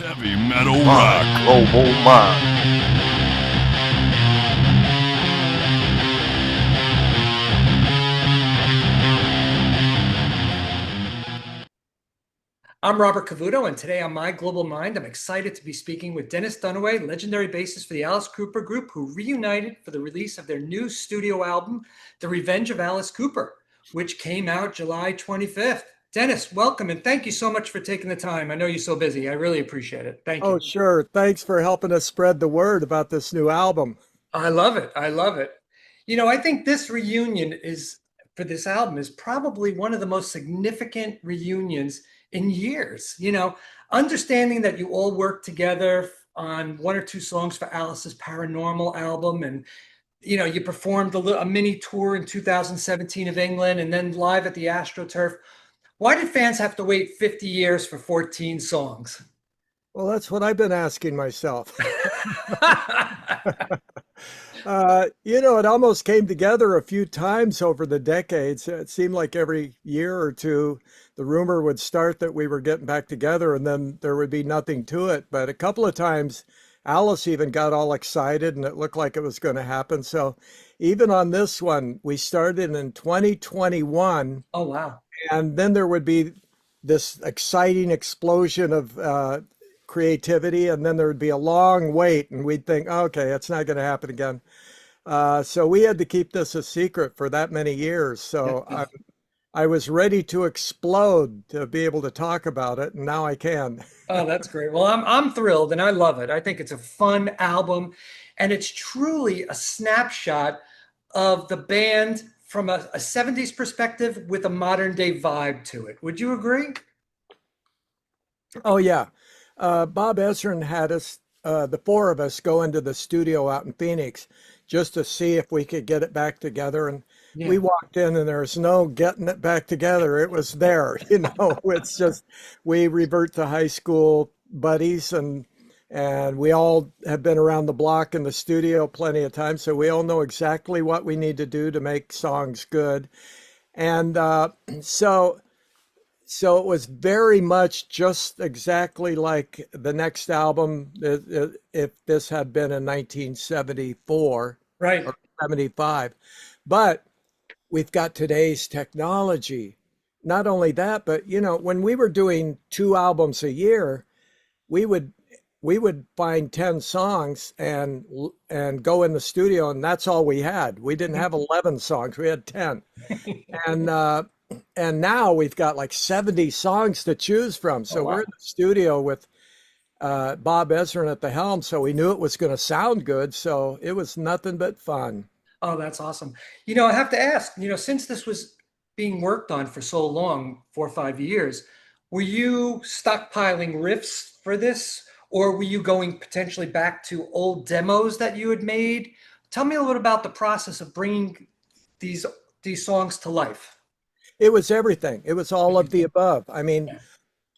Heavy metal My rock. global mind. I'm Robert Cavuto, and today on My Global Mind, I'm excited to be speaking with Dennis Dunaway, legendary bassist for the Alice Cooper Group, who reunited for the release of their new studio album, The Revenge of Alice Cooper, which came out July 25th. Dennis, welcome, and thank you so much for taking the time. I know you're so busy. I really appreciate it. Thank Oh, you. sure. Thanks for helping us spread the word about this new album. I love it. I love it. I think this reunion is for this album is probably one of the most significant reunions in years. Understanding that you all worked together on one or two songs for Alice's Paranormal album, and you performed a mini tour in 2017 of England, and then live at the Astroturf. Why did fans have to wait 50 years for 14 songs? Well, that's what I've been asking myself. It almost came together a few times over the decades. It seemed like every year or two, the rumor would start that we were getting back together and then there would be nothing to it. But a couple of times, Alice even got all excited and it looked like it was going to happen. So even on this one, we started in 2021. Oh, wow. And then there would be this exciting explosion of creativity, and then there would be a long wait, and we'd think, okay, it's not going to happen again. So we had to keep this a secret for that many years. So I was ready to explode to be able to talk about it, and now I can. Oh, that's great. Well, I'm thrilled and I love it. I think it's a fun album, and it's truly a snapshot of the band from a 70s perspective with a modern day vibe to it. Would you agree? Oh, yeah. Bob Ezrin had us, the four of us, go into the studio out in Phoenix just to see if we could get it back together. And Yeah. we walked in and there's no getting it back together. It was there, it's just, we revert to high school buddies, and we all have been around the block in the studio plenty of times. So we all know exactly what we need to do to make songs good. And so it was very much just exactly like the next album, if this had been in 1974 Right. or 75. But we've got today's technology. Not only that, but when we were doing two albums a year, we would find 10 songs and go in the studio, and that's all we had. We didn't have 11 songs, we had 10. And now we've got like 70 songs to choose from. So wow. We're in the studio with Bob Ezrin at the helm. So we knew it was going to sound good. So it was nothing but fun. Oh, that's awesome. I have to ask, since this was being worked on for so long, 4 or 5 years, were you stockpiling riffs for this, or were you going potentially back to old demos that you had made? Tell me a little about the process of bringing these songs to life. It was everything. It was all of the above. I mean,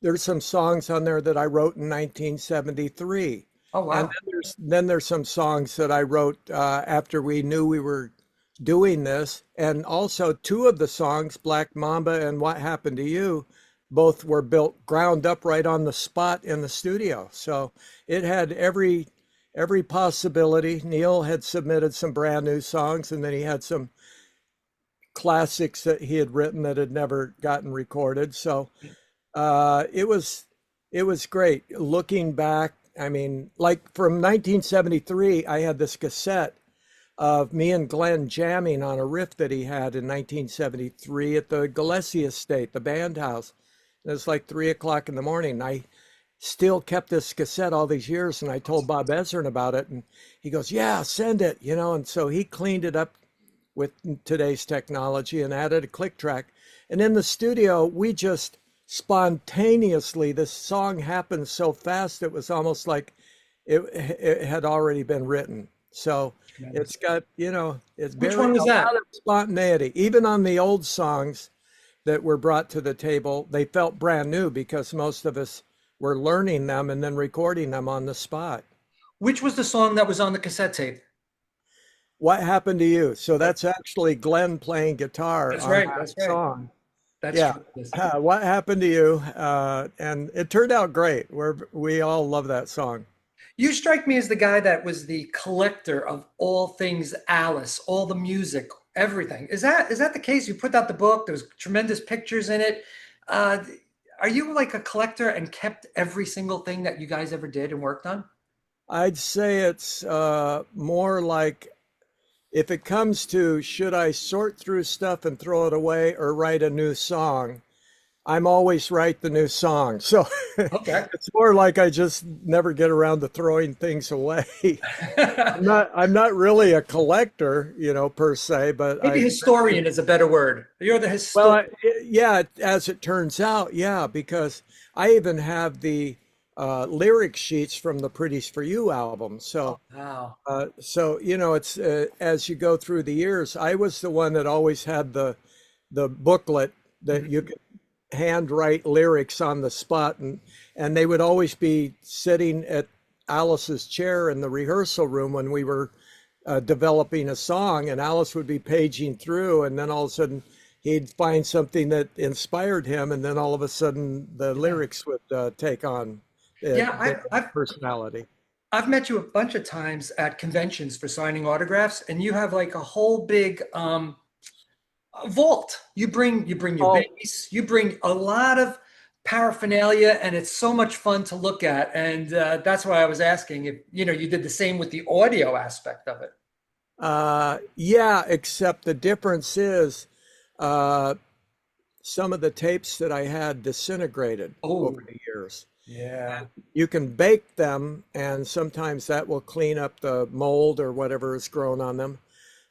there's some songs on there that I wrote in 1973. Oh, wow. And then there's some songs that I wrote after we knew we were doing this. And also two of the songs, Black Mamba and What Happened to You, both were built ground up right on the spot in the studio. So it had every possibility. Neal had submitted some brand new songs, and then he had some classics that he had written that had never gotten recorded. So it was great looking back. I mean, like from 1973, I had this cassette of me and Glenn jamming on a riff that he had in 1973 at the Gillespie Estate, the band house. It was like 3 o'clock in the morning. I still kept this cassette all these years, and I told Bob Ezrin about it, and he goes, "Yeah, send it," and so he cleaned it up with today's technology and added a click track. And in the studio, we just spontaneously, this song happened so fast, it was almost like it had already been written. So it's got, it's Which very, one was a that? lot of spontaneity. Even on the old songs that were brought to the table, they felt brand new because most of us were learning them and then recording them on the spot. Which was the song that was on the cassette tape? What Happened to You? So that's actually Glenn playing guitar That's on right. that That's right. song. That's Yeah. tremendous. What happened to you? And it turned out great. We all love that song. You strike me as the guy that was the collector of all things Alice, all the music, everything. Is that the case? You put out the book. There was tremendous pictures in it. Uh, are you like a collector and kept every single thing that you guys ever did and worked on? I'd say it's more like if it comes to should I sort through stuff and throw it away or write a new song, I'm always write the new song. So Okay. it's more like I just never get around to throwing things away. I'm not really a collector, per se, but Maybe historian is a better word. You're the well, historian. yeah, as it turns out, yeah, because I even have the lyric sheets from the Pretties for You album. Oh, So, wow. it's as you go through the years, I was the one that always had the booklet that Mhm. you could handwrite lyrics on the spot, and they would always be sitting at Alice's chair in the rehearsal room when we were developing a song, and Alice would be paging through, and then all of a sudden he'd find something that inspired him, and then all of a sudden the Yeah. lyrics would take on Yeah, their I've personality. I've met you a bunch of times at conventions for signing autographs, and you have like a whole big vault. You bring your Oh, bass, you bring a lot of paraphernalia, and it's so much fun to look at. And that's why I was asking if you did the same with the audio aspect of it. yeah, except the difference is uh, some of the tapes that I had disintegrated over Oh, the years. yeah. You can bake them, and sometimes that will clean up the mold or whatever has grown on them.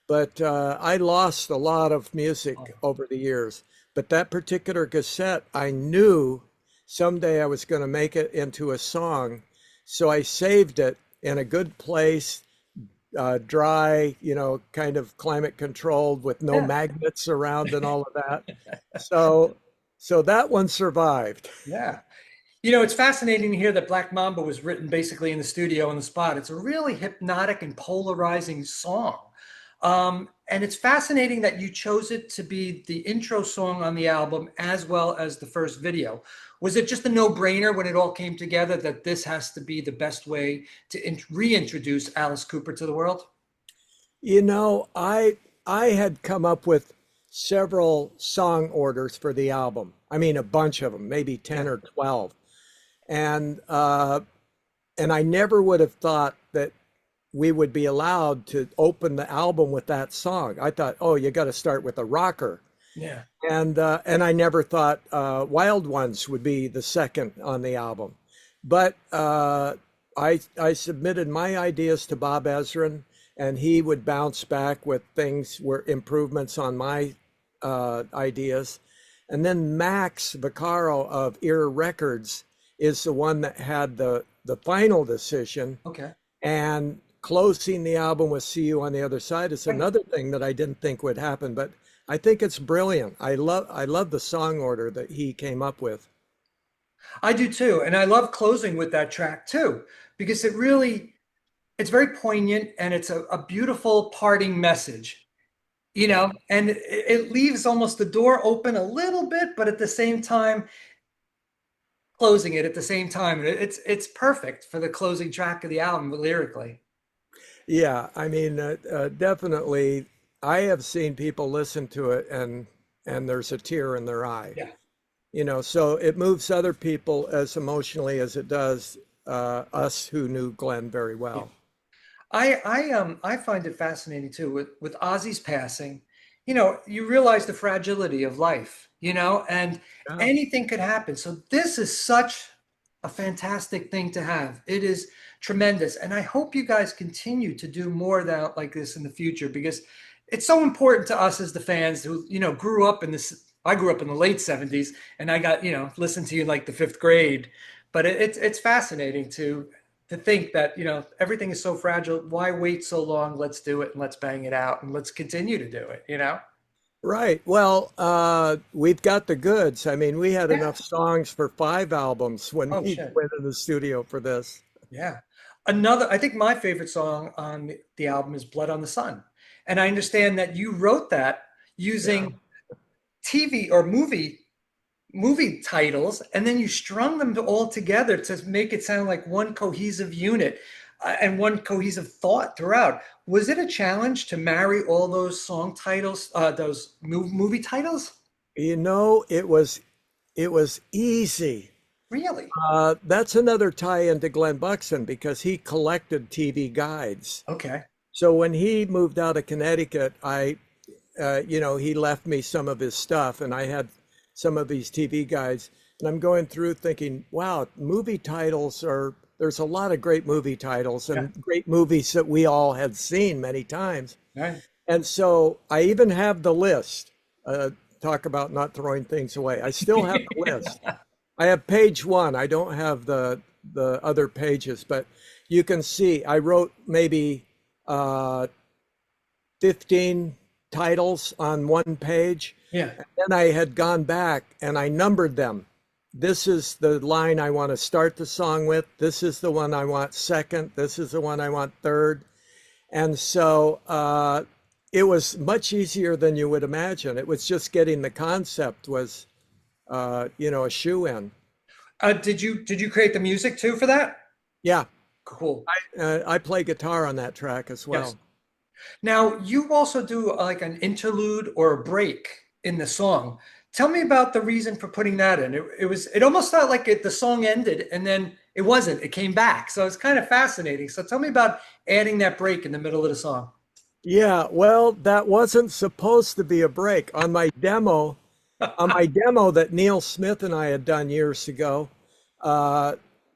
But I lost a lot of music Oh, over the years. But that particular cassette, I knew someday I was going to make it into a song. So I saved it in a good place, dry, kind of climate controlled with no yeah, magnets around and all of that. So, so that one survived. yeah. It's fascinating to hear that Black Mamba was written basically in the studio on the spot. It's a really hypnotic and polarizing song. And it's fascinating that you chose it to be the intro song on the album as well as the first video. Was it just a no-brainer when it all came together that this has to be the best way to reintroduce Alice Cooper to the world? I had come up with several song orders for the album. I mean, a bunch of them, maybe 10 Yeah. or 12. And and I never would have thought that we would be allowed to open the album with that song. I thought, oh, you got to start with a rocker. Yeah. And I never thought Wild Ones would be the second on the album. But I submitted my ideas to Bob Ezrin, and he would bounce back with things were improvements on my ideas. And then Max Vaccaro of Ear Records is the one that had the final decision. Okay. And closing the album with "See You on the Other Side" is Right. another thing that I didn't think would happen, but I think it's brilliant. I love the song order that he came up with. I do too. And I love closing with that track too, because it's very poignant and it's a beautiful parting message. Yeah. And it leaves almost the door open a little bit, but at the same time, closing it at the same time. It's perfect for the closing track of the album lyrically. Yeah, I mean, definitely. I have seen people listen to it and there's a tear in their eye. Yeah. So it moves other people as emotionally as it does us who knew Glenn very Yeah. well. I find it fascinating too with Ozzy's passing. You realize the fragility of life, and Yeah. anything could happen. So this is such a fantastic thing to have. It is tremendous. And I hope you guys continue to do more that like this in the future because it's so important to us as the fans who, grew up in this. I grew up in the late 70s and I got, listened to you in like the fifth grade. But it's fascinating to think that, everything is so fragile. Why wait so long? Let's do it and let's bang it out and let's continue to do it. Right. Well, we've got the goods. I mean, we had Yeah. enough songs for 5 albums when Oh, we shit. went in the studio for this. Yeah. I think my favorite song on the album is Blood on the Sun. And I understand that you wrote that Yeah. using TV or movie titles, and then you strung them all together to make it sound like one cohesive unit and one cohesive thought throughout. Was it a challenge to marry all those song titles, those movie titles? You know, it was easy. Really? That's another tie into Glenn Buxton because he collected TV guides. Okay. So when he moved out of Connecticut, he left me some of his stuff, and I had some of these TV guides. And I'm going through thinking, wow, there's a lot of great movie titles Yeah. and great movies that we all had seen many times. Right. And so I even have the list. Talk about not throwing things away. I still have the list. I have page one. I don't have the other pages, but you can see I wrote maybe 15 titles on one page. Yeah. And then I had gone back and I numbered them. This is the line I want to start the song with. This is the one I want second. This is the one I want third. And so it was much easier than you would imagine. It was just getting the concept was, a shoe in. Did you create the music too for that? Yeah, Cool. I play guitar on that track as well. Yes. Now you also do like an interlude or a break in the song. Tell me about the reason for putting that in. It almost felt like the song ended and then it wasn't. It came back. So it's kind of fascinating. So tell me about adding that break in the middle of the song. Yeah, well, that wasn't supposed to be a break. On my demo that Neal Smith and I had done years ago,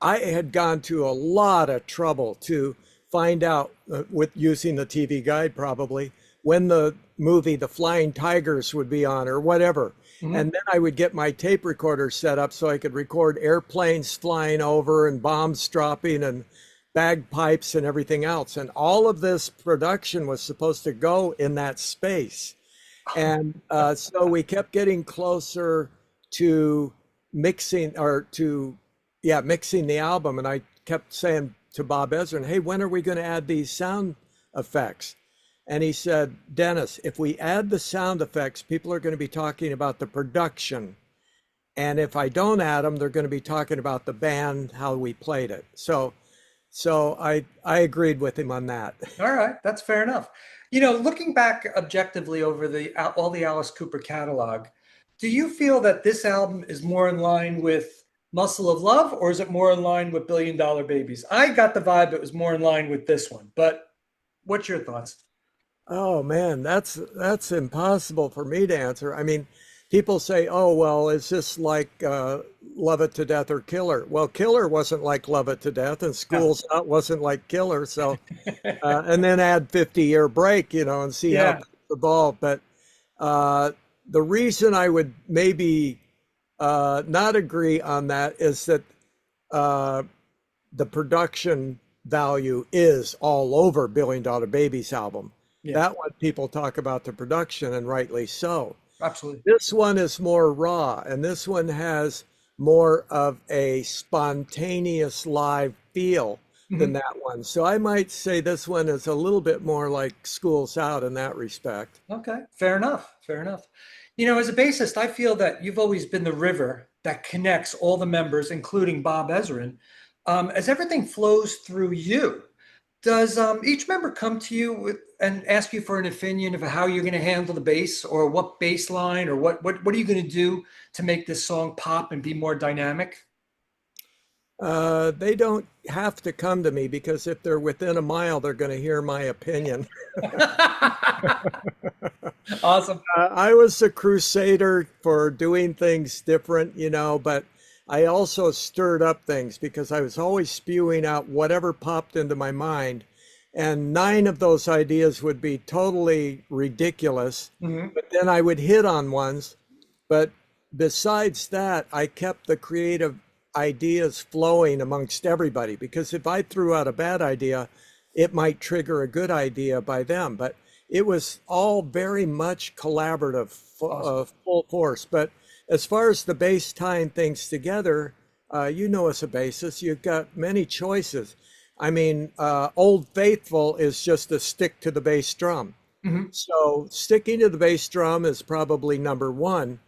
I had gone to a lot of trouble to find out, with using the TV guide probably, when the movie The Flying Tigers would be on or whatever. Mhm. And then I would get my tape recorder set up so I could record airplanes flying over and bombs dropping and bagpipes and everything else. And all of this production was supposed to go in that space. And so we kept getting closer to mixing mixing the album. And I kept saying to Bob Ezrin, hey, when are we going to add these sound effects? And he said, Dennis, if we add the sound effects, people are going to be talking about the production. And if I don't add them, they're going to be talking about the band, how we played it. So I agreed with him on that. All right, that's fair enough. Looking back objectively over all the Alice Cooper catalog, do you feel that this album is more in line with Muscle of Love, or is it more in line with Billion Dollar Babies? I got the vibe it was more in line with this one, but what's your thoughts? Oh man, that's impossible for me to answer. I mean, people say, "Oh, well, is this like Love It to Death or Killer?" Well, Killer wasn't like Love It to Death, and Schools Out wasn't like Killer. So, and then add 50-year break, and see how Yeah. things evolve. But the reason I would maybe not agree on that is that the production value is all over Billion Dollar Babies album. Yeah, That one people talk about the production, and rightly so. absolutely. This one is more raw, and this one has more of a spontaneous live feel than Mhm. that one. So I might say this one is a little bit more like Schools Out in that respect. Okay, fair enough. Fair enough. As a bassist, I feel that you've always been the river that connects all the members, including Bob Ezrin. As everything flows through you, does each member come to you and ask you for an opinion of how you're going to handle the bass, or what bass line, or what are you going to do to make this song pop and be more dynamic? They don't have to come to me because if they're within a mile, they're going to hear my opinion. Awesome. I was a crusader for doing things different, but I also stirred up things because I was always spewing out whatever popped into my mind. And 9 of those ideas would be totally ridiculous, Mhm. but then I would hit on ones. But besides that, I kept the creative ideas flowing amongst everybody because if I threw out a bad idea, it might trigger a good idea by them. But it was all very much collaborative, Awesome. full force. But as far as the bass tying things together, as a bassist, you've got many choices. I mean, Old Faithful is just a stick to the bass drum. Mhm. So sticking to the bass drum is probably number one,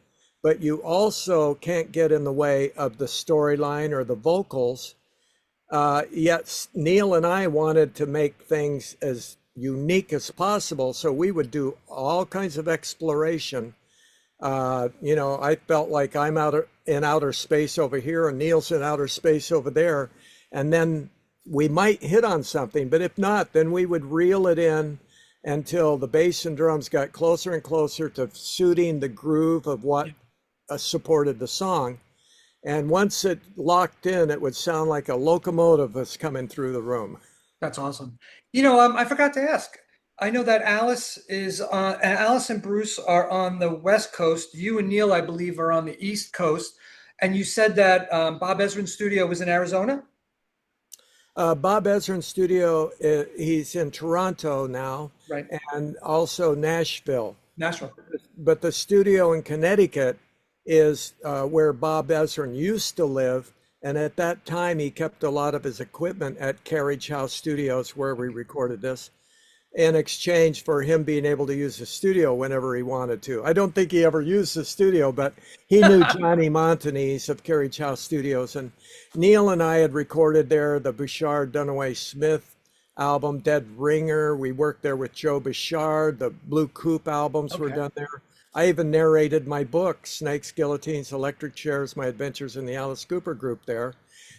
but you also can't get in the way of the storyline or the vocals. Yet Neal and I wanted to make things as unique as possible, so we would do all kinds of exploration. I felt like I'm in outer space over here, and Neal's in outer space over there, and then we might hit on something, but if not, then we would reel it in until the bass and drums got closer and closer to suiting the groove of what supported the song. And once it locked in, it would sound like a locomotive was coming through the room. That's awesome. I forgot to ask. I know that Alice and Bruce are on the West Coast. You and Neal, I believe, are on the East Coast. And you said that Bob Ezrin's studio was in Arizona? Bob Ezrin's studio, he's in Toronto now, Right. and also Nashville. Nashville. But the studio in Connecticut is where Bob Ezrin used to live. And at that time, he kept a lot of his equipment at Carriage House Studios, where we recorded this, in exchange for him being able to use the studio whenever he wanted to. I don't think he ever used the studio, but he knew Johnny Montanese of Carriage House Studios. And Neal and I had recorded there the Bouchard Dunaway Smith album, Dead Ringer. We worked there with Joe Bouchard. The Blue Coupe albums were done there. I even narrated my book, Snakes, Guillotines, Electric Chairs, My Adventures in the Alice Cooper Group there.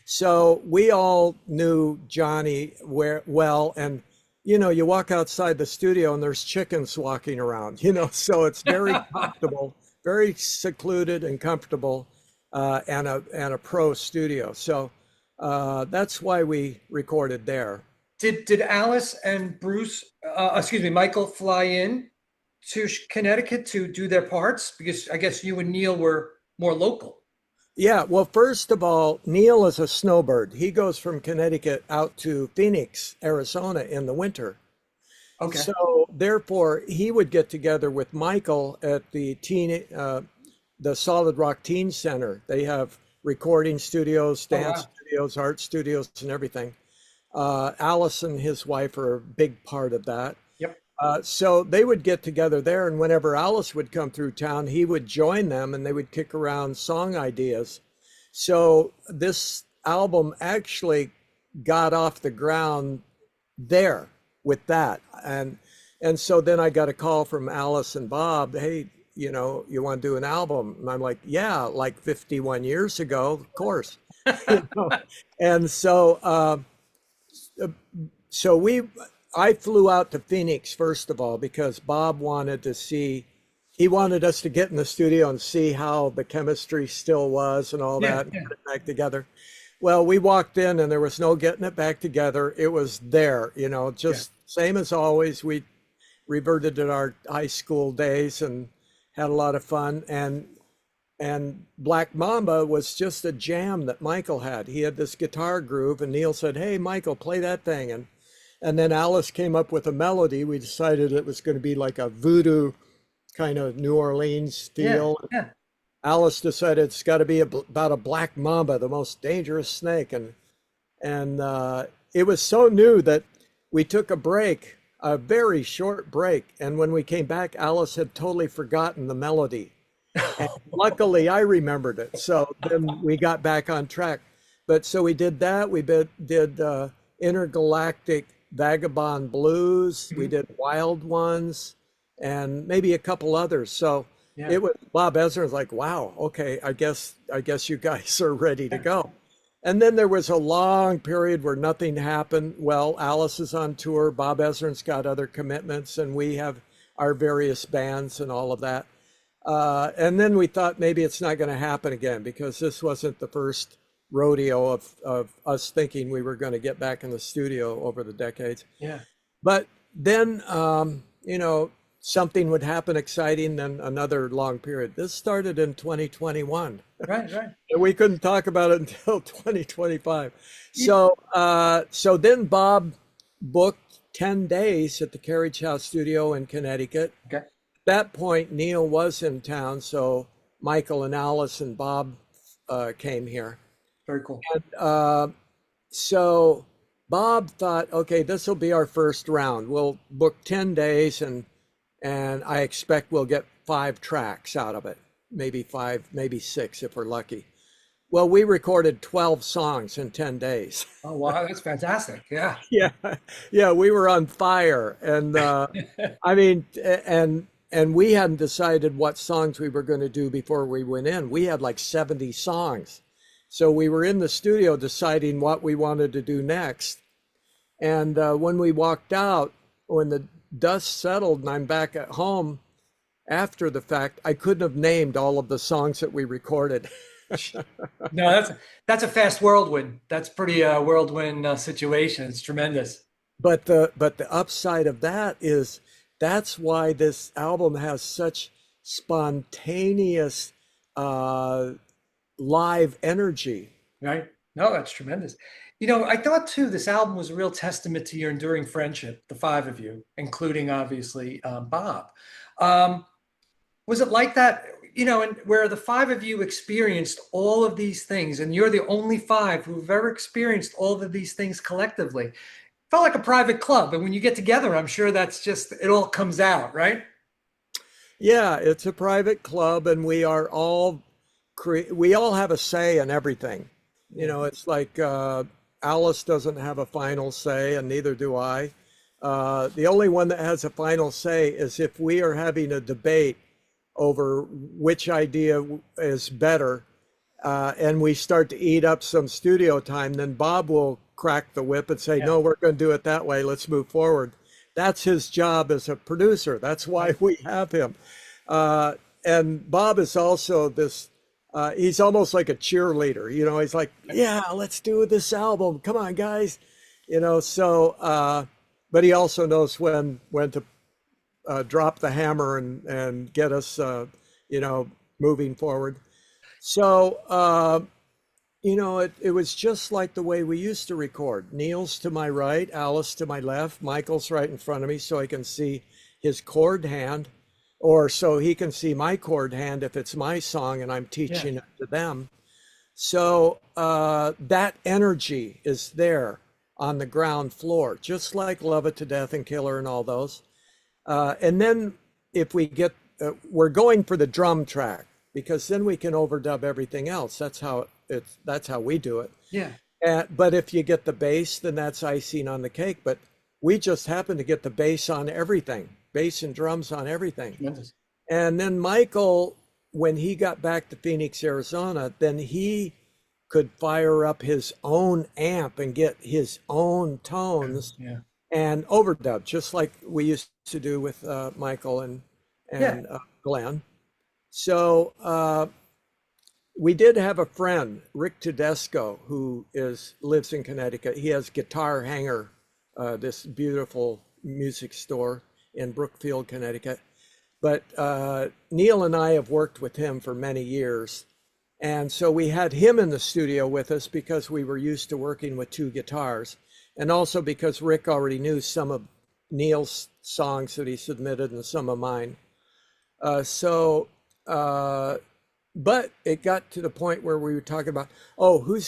So we all knew Johnny well. And, you walk outside the studio and there's chickens walking around, so it's very comfortable, very secluded and comfortable, and a pro studio. So that's why we recorded there. Did Alice and Michael fly in to Connecticut to do their parts? Because I guess you and Neal were more local. Yeah, well, first of all, Neal is a snowbird. He goes from Connecticut out to Phoenix, Arizona in the winter. Okay. So therefore, he would get together with Michael at the Solid Rock Teen Center. They have recording studios, dance studios, art studios, and everything. Alice and his wife are a big part of that. Yep. So they would get together there, and whenever Alice would come through town, he would join them and they would kick around song ideas. So this album actually got off the ground there with that. And so then I got a call from Alice and Bob, hey, you want to do an album? And I'm like, yeah, like 51 years ago, of course. And so I flew out to Phoenix, first of all, because Bob wanted us to get in the studio and see how the chemistry still was and all that, and get it back together. Well, we walked in and there was no getting it back together. It was there, just same as always. We reverted to our high school days and had a lot of fun. And Black Mamba was just a jam that Michael had. He had this guitar groove, and Neal said, hey, Michael, play that thing. And then Alice came up with a melody. We decided it was going to be like a voodoo kind of New Orleans feel. Yeah. Alice decided it's got to be about a black mamba, the most dangerous snake. And it was so new that we took a break, a very short break. And when we came back, Alice had totally forgotten the melody. And luckily, I remembered it. So then we got back on track. But so we did that. We did Intergalactic Vagabond Blues. We did Wild Ones and maybe a couple others. So it was Bob Ezrin was like, wow, okay, I guess you guys are ready to go. And then there was a long period where nothing happened. Well, Alice is on tour. Bob Ezrin's got other commitments, and we have our various bands and all of that. And then we thought maybe it's not going to happen again, because this wasn't the first rodeo of us thinking we were going to get back in the studio over the decades. Yeah. But then, something would happen exciting, then another long period. This started in 2021. Right. And we couldn't talk about it until 2025. So then Bob booked 10 days at the Carriage House studio in Connecticut. Okay. At that point, Neal was in town, so Michael and Alice and Bob came here. Very cool. And so Bob thought, okay, this will be our first round. We'll book 10 days and and I expect we'll get 5 tracks out of it, maybe 5, maybe 6 if we're lucky. Well, we recorded 12 songs in 10 days. Oh, wow, that's fantastic. Yeah. Yeah, yeah, we were on fire, and I mean, and we hadn't decided what songs we were going to do before we went in. We had like 70 songs, so we were in the studio deciding what we wanted to do next. And when we walked out, when the dust settled, and I'm back at home after the fact, I couldn't have named all of the songs that we recorded. No, that's a fast whirlwind. That's pretty whirlwind situation. It's tremendous. But the upside of that is that's why this album has such spontaneous live energy. Right? No, that's tremendous. I thought too, this album was a real testament to your enduring friendship, the five of you, including obviously Bob. Was it like that, and where the five of you experienced all of these things, and you're the only five who've ever experienced all of these things collectively? Felt like a private club. And when you get together, I'm sure that's just, it all comes out, right? Yeah, it's a private club, and we all have a say in everything. It's like Alice doesn't have a final say, and neither do I. The only one that has a final say is if we are having a debate over which idea is better, and we start to eat up some studio time, then Bob will crack the whip and say, no, we're going to do it that way. Let's move forward. That's his job as a producer. That's why we have him. And Bob is also this, he's almost like a cheerleader. He's like, yeah, let's do this album. Come on, guys. But he also knows when to drop the hammer and get us, moving forward. So, it was just like the way we used to record. Neal's to my right, Alice to my left, Michael's right in front of me so I can see his chord hand, or so he can see my chord hand if it's my song and I'm teaching it to them. So that energy is there on the ground floor, just like Love It to Death and Killer and all those. And then if we get, we're going for the drum track, because then we can overdub everything else. That's how we do it. Yeah. But if you get the bass, then that's icing on the cake. But we just happen to get the bass on everything, bass and drums on everything. Tremendous. And then Michael, when he got back to Phoenix, Arizona, then he could fire up his own amp and get his own tones and overdub, just like we used to do with Michael and Glenn. So we did have a friend, Rick Tedesco, who lives in Connecticut. He has Guitar Hanger, this beautiful music store in Brookfield, Connecticut. But Neal and I have worked with him for many years. And so we had him in the studio with us because we were used to working with 2 guitars. And also because Rick already knew some of Neal's songs that he submitted and some of mine. But it got to the point where we were talking about, who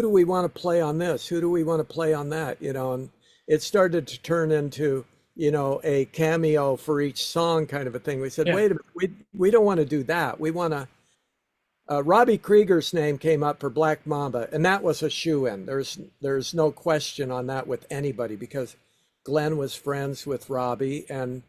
do we want to play on this? Who do we want to play on that? And it started to turn into, a cameo for each song kind of a thing. We said, wait a minute, we don't want to do that. We want to, Robbie Krieger's name came up for Black Mamba, and that was a shoo-in. There's no question on that with anybody, because Glenn was friends with Robbie, and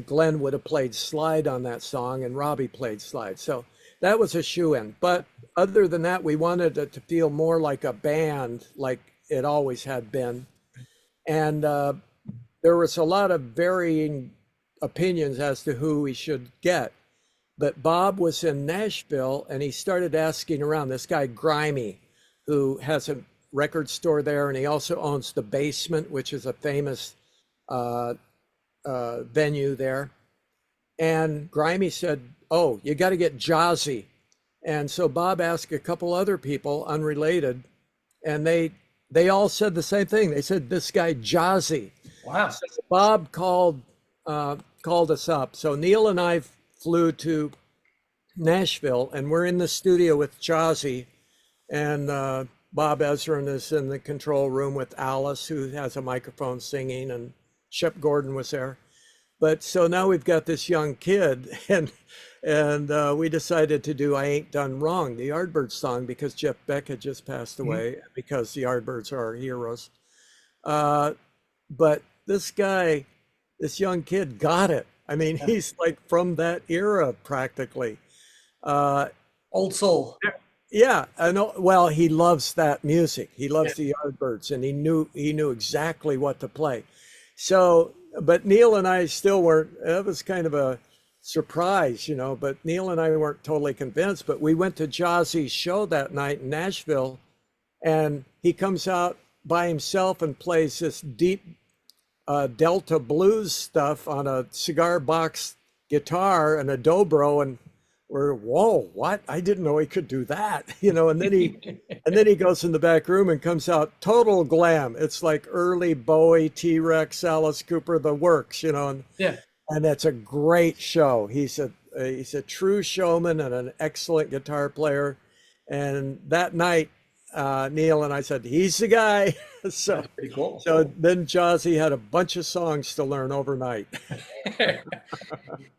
Glenn would have played slide on that song, and Robbie played slide. So that was a shoo-in. But other than that, we wanted it to feel more like a band, like it always had been. And there was a lot of varying opinions as to who we should get. But Bob was in Nashville, and he started asking around. This guy, Grimy, who has a record store there, and he also owns The Basement, which is a famous venue there. And Grimy said, you got to get Jazzy. And so Bob asked a couple other people, unrelated, and they all said the same thing. They said, this guy Jazzy. Wow. So Bob called us up. So Neal and I flew to Nashville, and we're in the studio with Jazzy, and Bob Ezrin is in the control room with Alice, who has a microphone singing, and Shep Gordon was there. but so now we've got this young kid, and we decided to do "I Ain't Done Wrong," the Yardbirds song, because Jeff Beck had just passed away, because the Yardbirds are our heroes. But this guy, this young kid, got it. I mean, he's like from that era practically. Old soul. Yeah, I know. Well, he loves that music. He loves the Yardbirds, and he knew exactly what to play. So, but Neal and I still weren't. It was kind of a surprise, you know. But Neal and I weren't totally convinced. But we went to Jazzy's show that night in Nashville, and he comes out by himself and plays this deep Delta blues stuff on a cigar box guitar and a dobro, and we're, whoa, what? I didn't know he could do that, you know. And then he goes in the back room and comes out total glam. It's like early Bowie, T-Rex, Alice Cooper, the works, you know. And that's a great show. He's a true showman and an excellent guitar player. And that night, Neal and I said, he's the guy. So that's pretty cool. So then Jazzy had a bunch of songs to learn overnight.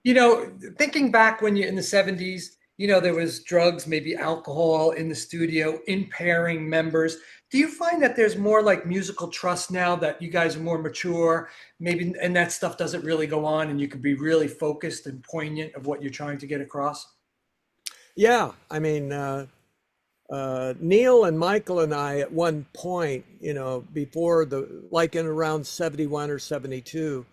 You know, thinking back when you're in the 70s, you know, there was drugs, maybe alcohol in the studio, impairing members. Do you find that there's more like musical trust now, that you guys are more mature, maybe, and that stuff doesn't really go on, and you can be really focused and poignant of what you're trying to get across? Yeah, I mean, Neal and Michael and I at one point, you know, before like in around 71 or 72,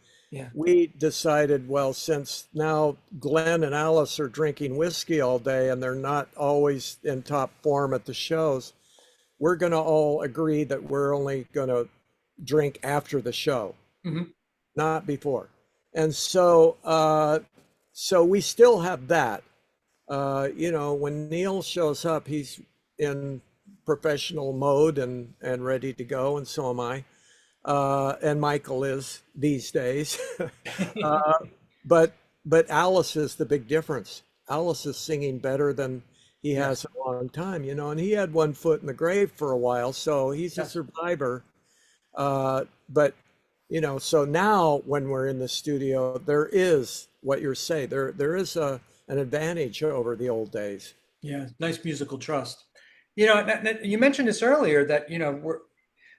we decided, well, since now Glenn and Alice are drinking whiskey all day and they're not always in top form at the shows, we're going to all agree that we're only going to drink after the show, not before. And so, so we still have that. You know, when Neal shows up, he's in professional mode and ready to go, and so am I. And Michael is these days. But Alice is the big difference. Alice is singing better than he has in a long time, you know, and he had one foot in the grave for a while, so he's a survivor. But, you know, so now when we're in the studio, there is what you're saying. There is an advantage over the old days. Yeah, nice musical trust. You know, you mentioned this earlier, that, you know,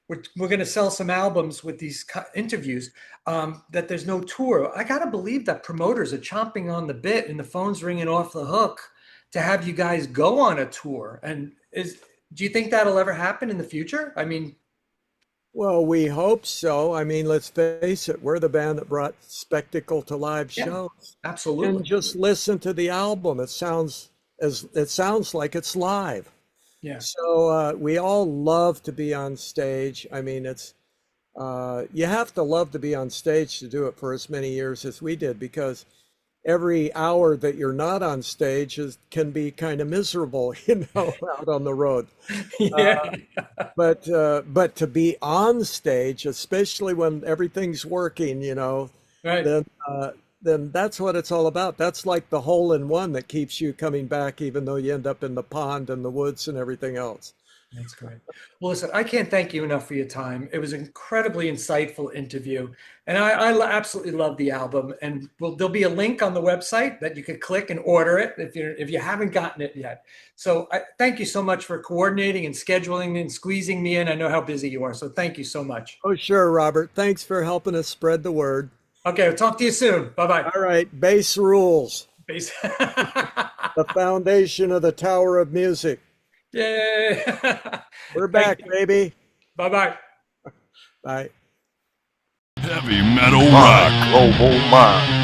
we're going to sell some albums with these interviews, that there's no tour. I got to believe that promoters are chomping on the bit and the phone's ringing off the hook to have you guys go on a tour. And do you think that'll ever happen in the future? I mean, well, we hope so. I mean, let's face it, we're the band that brought spectacle to live shows. Absolutely. And just listen to the album. It sounds like it's live. Yeah. So we all love to be on stage. I mean, it's you have to love to be on stage to do it for as many years as we did, because every hour that you're not on stage can be kind of miserable, you know, out on the road. But to be on stage, especially when everything's working, you know, then that's what it's all about. That's like the hole in one that keeps you coming back, even though you end up in the pond and the woods and everything else. That's great. Well, listen, I can't thank you enough for your time. It was an incredibly insightful interview, and I absolutely love the album. And there'll be a link on the website that you could click and order it if you haven't gotten it yet. So thank you so much for coordinating and scheduling and squeezing me in. I know how busy you are, so thank you so much. Oh, sure, Robert. Thanks for helping us spread the word. Okay, we'll talk to you soon. Bye-bye. All right, bass rules. Bass. The foundation of the Tower of Music. Yay! We're back, baby. Bye-bye. Bye. Heavy metal rock. Global mind.